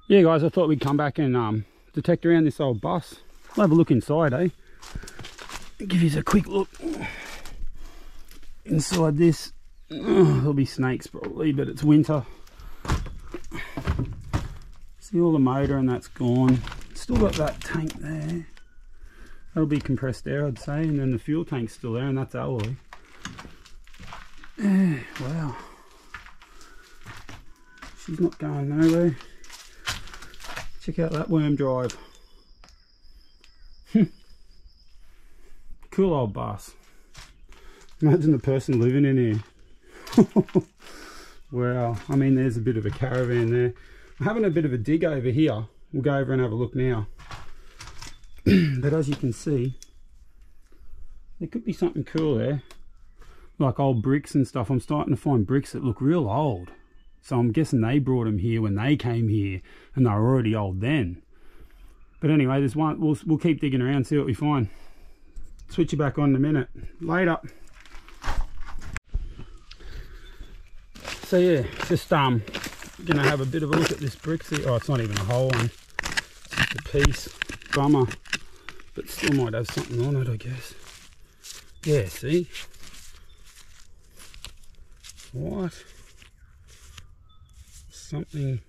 Yeah guys, I thought we'd come back and detect around this old bus. I'll have a look inside, eh? Give you a quick look inside this. Oh, there'll be snakes probably, but it's winter. See, all the motor and that's gone. Still got that tank there. That'll be compressed air, I'd say, and then the fuel tank's still there, and that's alloy. Wow. She's not going nowhere. Check out that worm drive. Cool old bus. Imagine the person living in here. Wow. I mean, there's a bit of a caravan there. I'm having a bit of a dig over here. We'll go over and have a look now. But as you can see, there could be something cool there. Like old bricks and stuff. I'm starting to find bricks that look real old. So I'm guessing they brought them here when they came here, and they were already old then. But anyway, there's one. We'll keep digging around, see what we find. Switch you back on in a minute. Later. So yeah, just gonna have a bit of a look at this brick. See, oh, it's not even a whole one. It's just a piece. Bummer. But still might have something on it, I guess. Yeah, see? What? Something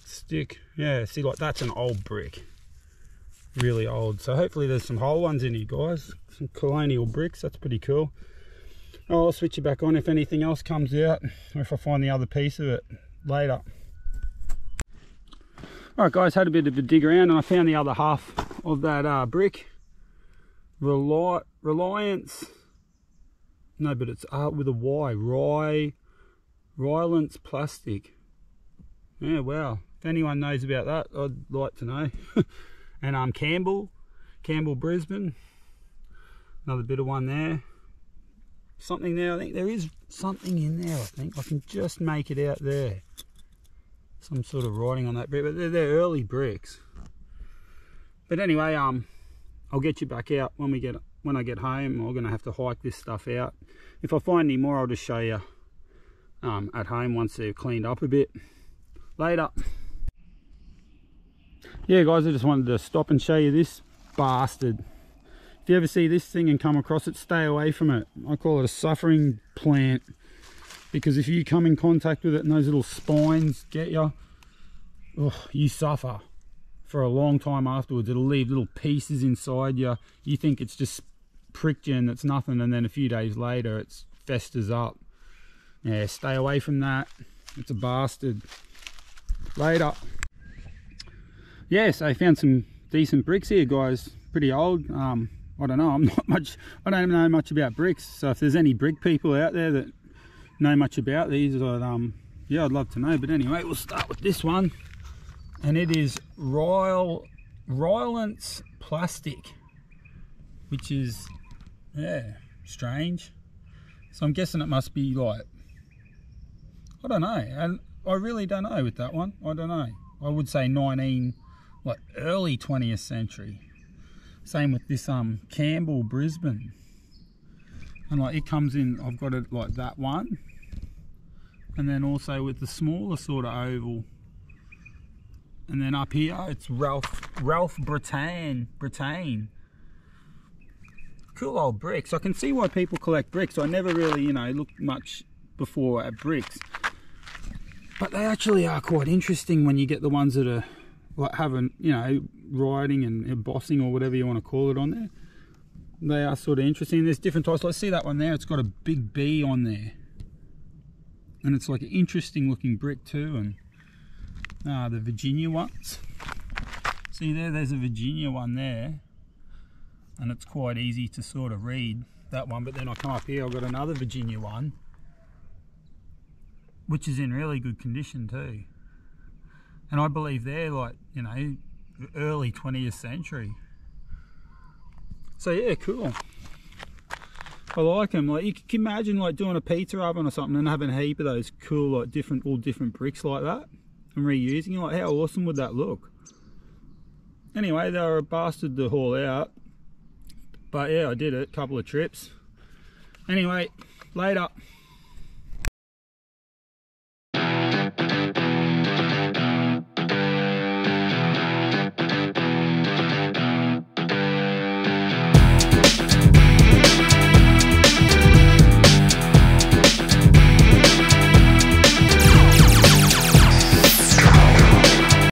stick. Yeah, see, like that's an old brick. Really old. So hopefully there's some whole ones in here, guys. Some colonial bricks. That's pretty cool. Oh, I'll switch it back on if anything else comes out, or if I find the other piece of it later. Alright guys, had a bit of a dig around and I found the other half of that brick. Reliance. No, but it's with a Y. Rylance plastic. Yeah, wow. If anyone knows about that, I'd like to know. And Campbell Brisbane. Another bit of one there. Something there. I think there is something in there. I think I can just make it out there. Some sort of writing on that brick, but they're early bricks. But anyway, I'll get you back out when I get home. I'm gonna have to hike this stuff out. If I find any more, I'll just show you at home once they're cleaned up a bit. Later. Yeah guys, I just wanted to stop and show you this bastard. If you ever see this thing and come across it, stay away from it. I call it a suffering plant, because if you come in contact with it and those little spines get you, oh, you suffer for a long time afterwards. It'll leave little pieces inside you. You think it's just pricked you and it's nothing, and then a few days later it festers up. Yeah, stay away from that. It's a bastard. Later. Yes, I found some decent bricks here, guys. Pretty old. I don't know. I don't know much about bricks. So if there's any brick people out there that know much about these, yeah, I'd love to know. But anyway, we'll start with this one, and it is Rylance plastic, which is, yeah, strange. So I'm guessing it must be like, I don't know, and I really don't know with that one. I don't know. I would say early 20th century. Same with this Campbell Brisbane, and like it comes in. I've got it like that one, and then also with the smaller sort of oval, and then up here it's Ralph Brittain. Cool old bricks. I can see why people collect bricks. I never really, looked much before at bricks, but they actually are quite interesting when you get the ones that are like having, writing and embossing or whatever you want to call it on there. They are sort of interesting. There's different types. Let's see that one there. It's got a big B on there, and it's like an interesting looking brick too. And the Virginia ones. See there's a Virginia one there, and it's quite easy to sort of read that one. But then I come up here, I've got another Virginia one, which is in really good condition too. And I believe they're like, early 20th century. So yeah, cool. I like them. Like you can imagine like doing a pizza oven or something and having a heap of those cool, like all different bricks like that and reusing it. Like how awesome would that look? Anyway, they were a bastard to haul out. But yeah, I did it, a couple of trips. Anyway, later.